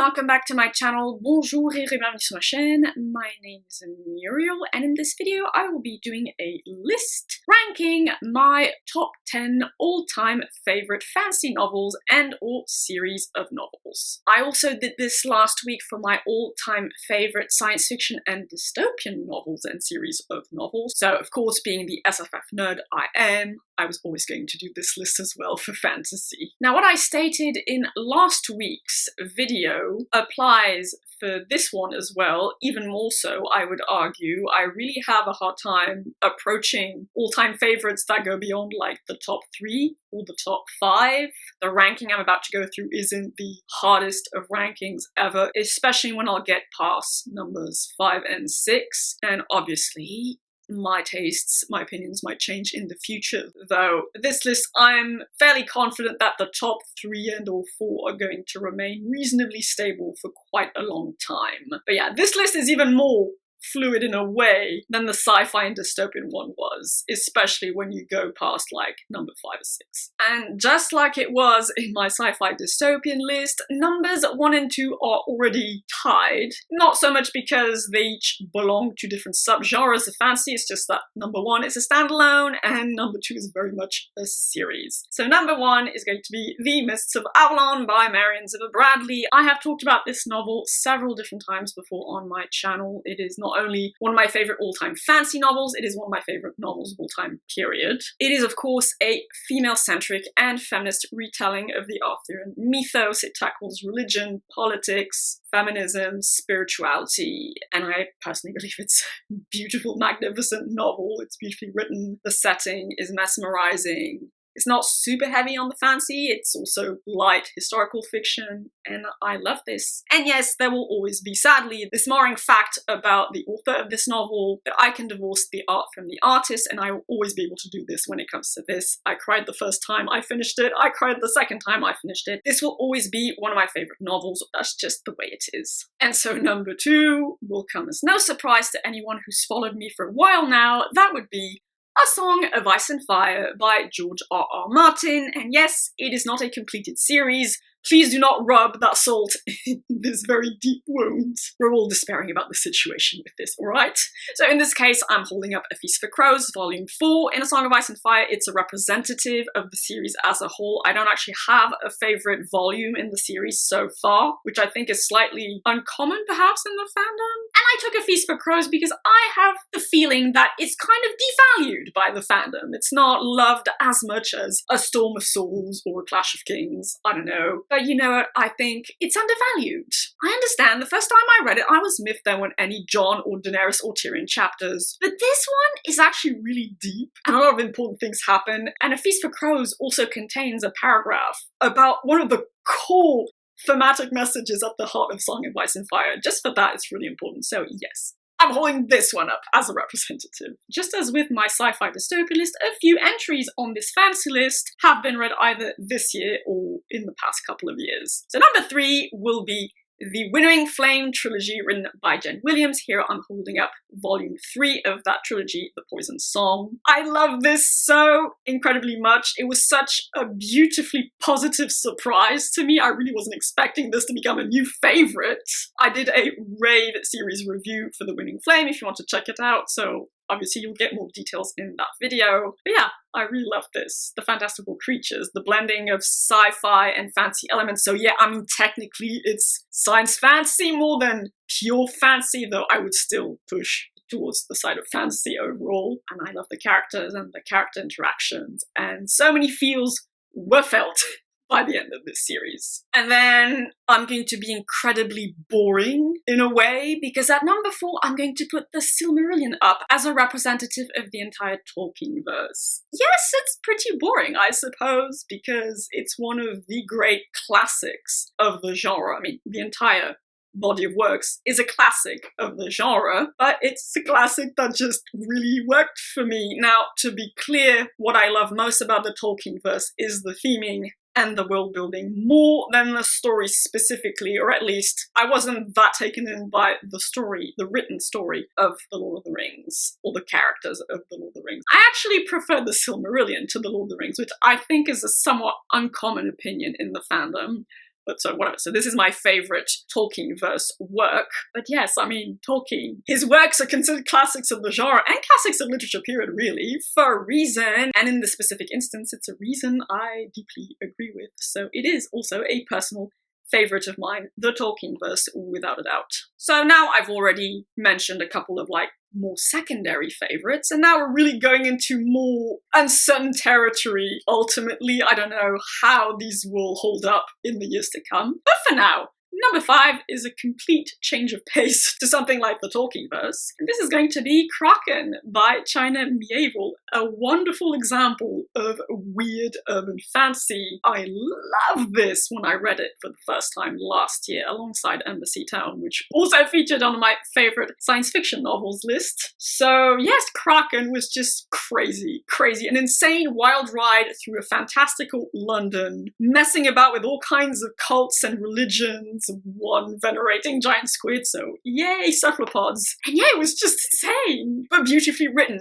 welcome back to my channel. Bonjour et bienvenue sur ma chaîne. My name is Muriel, and in this video I will be doing a list ranking my top 10 all-time favorite fantasy novels and or series of novels. I also did this last week for my all-time favorite science fiction and dystopian novels and series of novels. So of course, being the SFF nerd I am, I was always going to do this list as well for fantasy. Now, what I stated in last week's video applies for this one as well, even more so, I would argue. I really have a hard time approaching all-time favorites that go beyond like the top 3 or the top 5. The ranking I'm about to go through isn't the hardest of rankings ever, especially when I'll get past numbers 5 and 6, and obviously my tastes, my opinions might change in the future, though this list I'm fairly confident that the top 3 and or 4 are going to remain reasonably stable for quite a long time. But yeah, this list is even more fluid in a way than the sci-fi and dystopian one was, especially when you go past like number 5 or 6. And just like it was in my sci-fi dystopian list, numbers 1 and 2 are already tied. Not so much because they each belong to different subgenres of fantasy, it's just that number 1 is a standalone and number 2 is very much a series. So number 1 is going to be The Mists of Avalon by Marion Zimmer Bradley. I have talked about this novel several different times before on my channel. It is not only one of my favorite all-time fantasy novels, it is one of my favorite novels of all time, period. It is, of course, a female-centric and feminist retelling of the Arthurian mythos. It tackles religion, politics, feminism, spirituality, and I personally believe it's a beautiful, magnificent novel. It's beautifully written, the setting is mesmerizing. It's not super heavy on the fantasy, it's also light historical fiction, and I love this. And yes, there will always be, sadly, this marring fact about the author of this novel, that I can divorce the art from the artist, and I will always be able to do this when it comes to this. I cried the first time I finished it, I cried the second time I finished it. This will always be one of my favorite novels, that's just the way it is. And so number 2 will come as no surprise to anyone who's followed me for a while now, that would be A Song of Ice and Fire by George R.R. Martin, and yes, it is not a completed series. Please do not rub that salt in this very deep wound. We're all despairing about the situation with this, alright? So in this case, I'm holding up A Feast for Crows, Volume 4. In A Song of Ice and Fire, it's a representative of the series as a whole. I don't actually have a favorite volume in the series so far, which I think is slightly uncommon perhaps in the fandom. And I took A Feast for Crows because I have the feeling that it's kind of devalued by the fandom. It's not loved as much as A Storm of Souls or A Clash of Kings, I don't know. But you know what, I think it's undervalued. I understand, the first time I read it, I was miffed there weren't any Jon or Daenerys or Tyrion chapters. But this one is actually really deep, and a lot of important things happen, and A Feast for Crows also contains a paragraph about one of the core thematic messages at the heart of Song of Ice and Fire. Just for that, it's really important, so yes. I'm holding this one up as a representative. Just as with my sci-fi dystopian list, a few entries on this fantasy list have been read either this year or in the past couple of years. So number 3 will be the Winnowing Flame trilogy written by Jen Williams. Here I'm holding up volume 3 of that trilogy, The Poison Song. I love this so incredibly much. It was such a beautifully positive surprise to me. I really wasn't expecting this to become a new favorite. I did a rave series review for The Winning Flame if you want to check it out, so obviously you'll get more details in that video. But yeah, I really love this. The fantastical creatures, the blending of sci-fi and fantasy elements. So yeah, I mean, technically it's science fantasy more than pure fantasy, though I would still push towards the side of fantasy overall. And I love the characters and the character interactions, and so many feels were felt by the end of this series. And then I'm going to be incredibly boring in a way, because at number 4 I'm going to put the Silmarillion up as a representative of the entire Tolkienverse. Yes, it's pretty boring, I suppose, because it's one of the great classics of the genre. I mean, the entire body of works is a classic of the genre, but it's a classic that just really worked for me. Now, to be clear, what I love most about the Tolkienverse is the theming and the world building more than the story specifically, or at least I wasn't that taken in by the story, the written story of The Lord of the Rings, or the characters of The Lord of the Rings. I actually prefer the Silmarillion to The Lord of the Rings, which I think is a somewhat uncommon opinion in the fandom. but so whatever. So this is my favorite Tolkien-verse work. But yes, I mean, Tolkien, his works are considered classics of the genre and classics of literature period, really, for a reason. And in this specific instance, it's a reason I deeply agree with. So it is also a personal favorite of mine, the Tolkien-verse, without a doubt. So now I've already mentioned a couple of more secondary favorites, and now we're really going into more uncertain territory. Ultimately, I don't know how these will hold up in the years to come, but for now, number 5 is a complete change of pace to something like the Tolkien-verse, and this is going to be Kraken by China Miéville, a wonderful example of weird urban fantasy. I love this when I read it for the first time last year alongside Embassy Town, which also featured on my favorite science fiction novels list. So yes, Kraken was just crazy, an insane wild ride through a fantastical London, messing about with all kinds of cults and religions, one venerating giant squid, so yay, cephalopods. And yeah, it was just insane, but beautifully written,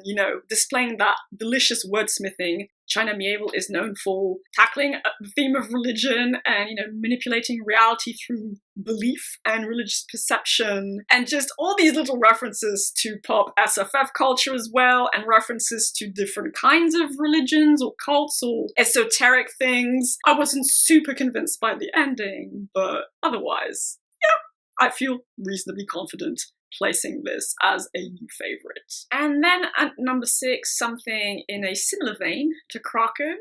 displaying that delicious wordsmithing. China Miéville is known for tackling the theme of religion and, manipulating reality through belief and religious perception, and just all these little references to pop SFF culture as well, and references to different kinds of religions or cults or esoteric things. I wasn't super convinced by the ending, but otherwise, yeah, I feel reasonably confident placing this as a new favorite. And then at number 6, something in a similar vein to Kraken,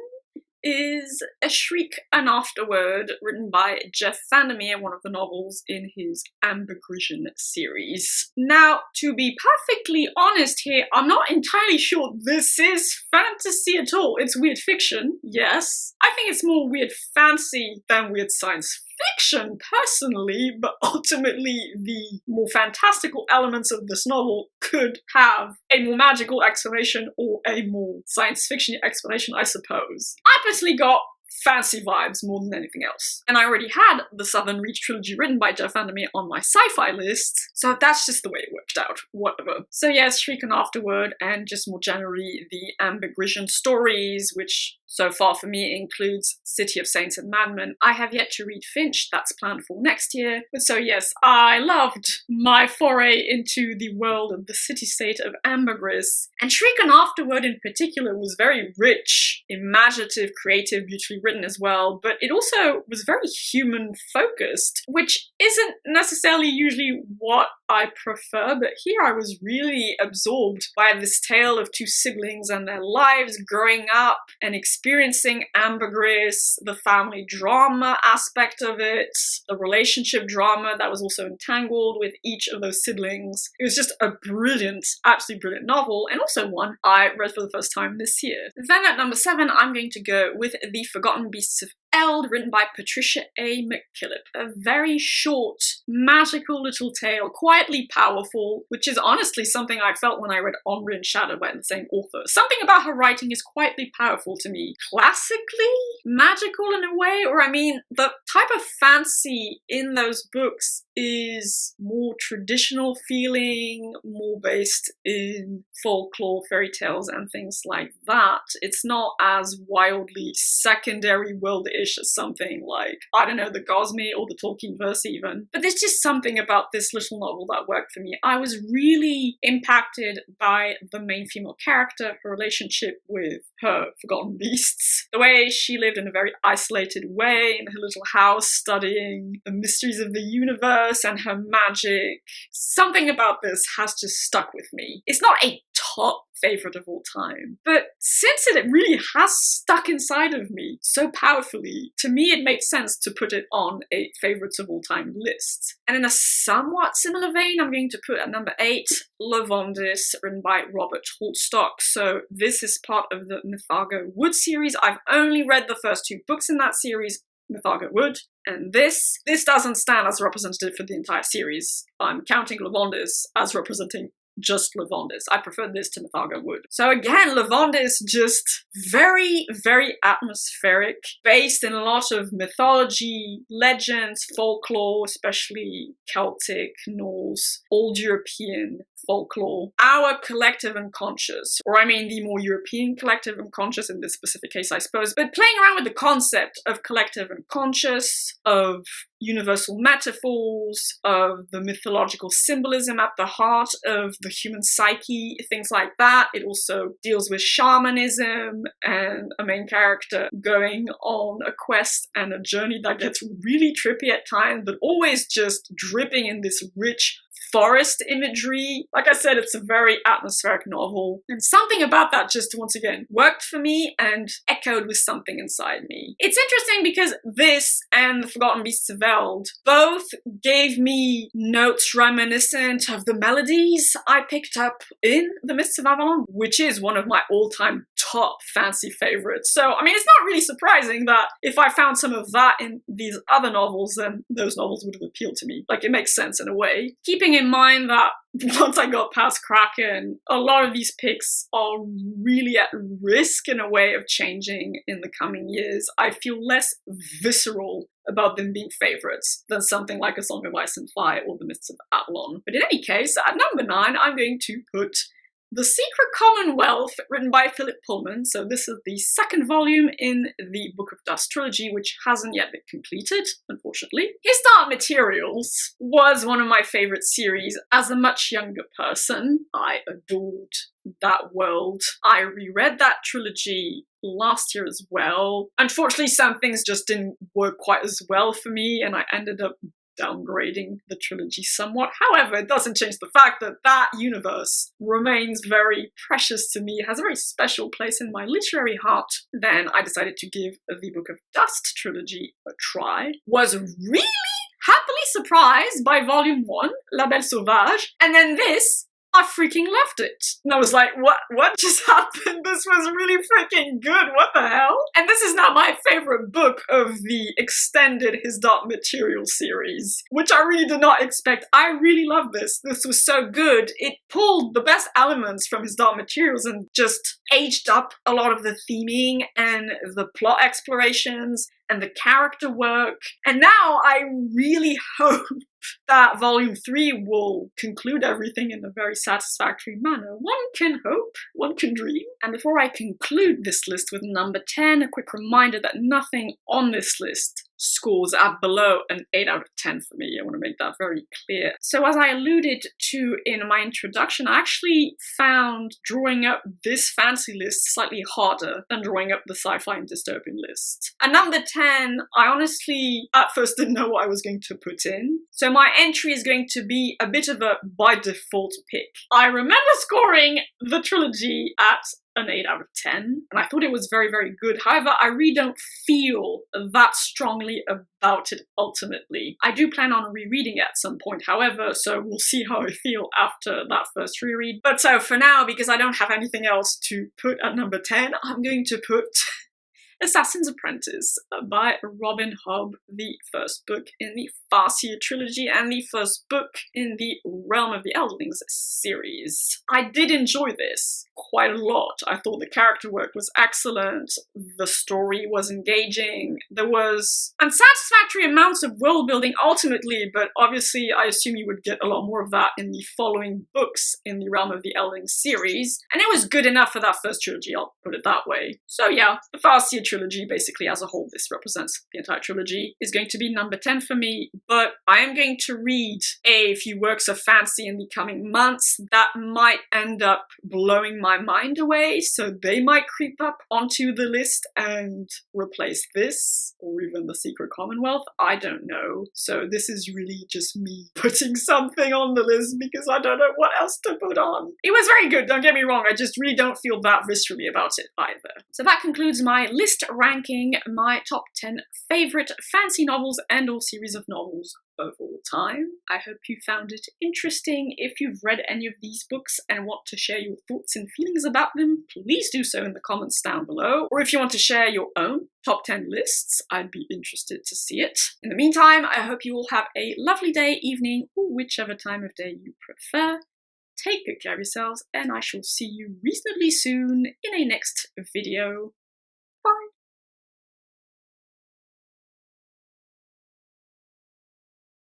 is A Shriek and Afterword, written by Jeff Vandermeer, one of the novels in his Ambergrision series. Now, to be perfectly honest here, I'm not entirely sure this is fantasy at all. It's weird fiction, yes. I think it's more weird fantasy than weird science fiction, personally, but ultimately the more fantastical elements of this novel could have a more magical explanation or a more science fiction explanation, I suppose. I personally got fancy vibes more than anything else. And I already had the Southern Reach trilogy written by Jeff Vandermeer on my sci-fi list, so that's just the way it worked out, whatever. So yes, Shriek and Afterward, and just more generally the Ambergrision stories, which so far for me includes City of Saints and Madmen. I have yet to read Finch, that's planned for next year. But so yes, I loved my foray into the world of the city-state of Ambergris. And Shriek and Afterward in particular was very rich, imaginative, creative, beautifully written as well, but it also was very human-focused, which isn't necessarily usually what I prefer, but here I was really absorbed by this tale of two siblings and their lives growing up and experiencing Ambergris, the family drama aspect of it, the relationship drama that was also entangled with each of those siblings. It was just a brilliant, absolutely brilliant novel, and also one I read for the first time this year. Then at number 7, I'm going to go with The Forgotten Beasts of Eld, written by Patricia A. McKillop. A very short, magical little tale, quietly powerful, which is honestly something I felt when I read Omri and Shadow by the same author. Something about her writing is quietly powerful to me. Classically magical in a way, or I mean, the type of fantasy in those books is more traditional feeling, more based in folklore, fairy tales, and things like that. It's not as wildly secondary world-ish as something like, I don't know, the Gosme or the Tolkien-verse even. But there's just something about this little novel that worked for me. I was really impacted by the main female character, her relationship with her forgotten beasts, the way she lived in a very isolated way in her little house, studying the mysteries of the universe and her magic. Something about this has just stuck with me. It's not a top favorite of all time, but since it really has stuck inside of me so powerfully, to me it made sense to put it on a favorites of all time list. And in a somewhat similar vein, I'm going to put at number 8, Lavondis, written by Robert Holstock. So this is part of the Mythago Wood series. I've only read the first 2 books in that series, Mythago Wood, and this doesn't stand as representative for the entire series. I'm counting Lavondis as representing just Lavendis. I prefer this to Mythago Wood. So again, Lavendis just very, very atmospheric, based in a lot of mythology, legends, folklore, especially Celtic, Norse, Old European folklore, our collective unconscious, or I mean the more European collective unconscious in this specific case, I suppose, but playing around with the concept of collective unconscious, of universal metaphors, of the mythological symbolism at the heart of the human psyche, things like that. It also deals with shamanism and a main character going on a quest and a journey that gets really trippy at times, but always just dripping in this rich forest imagery. Like I said, it's a very atmospheric novel, and something about that just once again worked for me and echoed with something inside me. It's interesting because this and The Forgotten Beasts of Eld both gave me notes reminiscent of the melodies I picked up in The Mists of Avalon, which is one of my all-time top fancy favorites. So, I mean, it's not really surprising that if I found some of that in these other novels, then those novels would have appealed to me. Like, it makes sense in a way. Keeping in mind that once I got past Kraken, a lot of these picks are really at risk in a way of changing in the coming years. I feel less visceral about them being favorites than something like A Song of Ice and Fire or The Mists of Avalon. But in any case, at number 9, I'm going to put The Secret Commonwealth, written by Philip Pullman. So this is the second volume in the Book of Dust trilogy, which hasn't yet been completed, unfortunately. His Dark Materials was one of my favorite series as a much younger person. I adored that world. I reread that trilogy last year as well. Unfortunately, some things just didn't work quite as well for me, and I ended up downgrading the trilogy somewhat. However, it doesn't change the fact that that universe remains very precious to me. It has a very special place in my literary heart. Then I decided to give the Book of Dust trilogy a try. Was really happily surprised by volume 1, La Belle Sauvage, and then this, I freaking loved it. And I was like, what just happened? This was really freaking good. What the hell? And this is now my favorite book of the extended His Dark Materials series, which I really did not expect. I really love this. This was so good. It pulled the best elements from His Dark Materials and just aged up a lot of the theming and the plot explorations and the character work. And now I really hope that volume 3 will conclude everything in a very satisfactory manner. One can hope, one can dream. And before I conclude this list with number 10, a quick reminder that nothing on this list scores at below an 8 out of 10 for me. I want to make that very clear. So as I alluded to in my introduction, I actually found drawing up this fancy list slightly harder than drawing up the sci-fi and dystopian list. At number 10, I honestly at first didn't know what I was going to put in. So my entry is going to be a bit of a by default pick. I remember scoring the trilogy at an 8 out of 10, and I thought it was very, very good. However, I really don't feel that strongly about it ultimately. I do plan on rereading it at some point, however, so we'll see how I feel after that first reread. But so for now, because I don't have anything else to put at number 10, I'm going to put Assassin's Apprentice by Robin Hobb, the first book in the Farseer trilogy and the first book in the Realm of the Eldlings series. I did enjoy this quite a lot. I thought the character work was excellent, the story was engaging, there was unsatisfactory amounts of world building ultimately, but obviously I assume you would get a lot more of that in the following books in the Realm of the Eldlings series, and it was good enough for that first trilogy, I'll put it that way. So yeah, the Farseer trilogy basically as a whole, this represents the entire trilogy, is going to be number 10 for me, but I am going to read a few works of fantasy in the coming months that might end up blowing my mind away, so they might creep up onto the list and replace this, or even The Secret Commonwealth, I don't know. So this is really just me putting something on the list because I don't know what else to put on. It was very good, don't get me wrong, I just really don't feel that viscerally about it either. So that concludes my list ranking my top 10 favourite fantasy novels and or series of novels of all time. I hope you found it interesting. If you've read any of these books and want to share your thoughts and feelings about them, please do so in the comments down below. Or if you want to share your own top 10 lists, I'd be interested to see it. In the meantime, I hope you all have a lovely day, evening, or whichever time of day you prefer. take good care of yourselves, and I shall see you reasonably soon in a next video.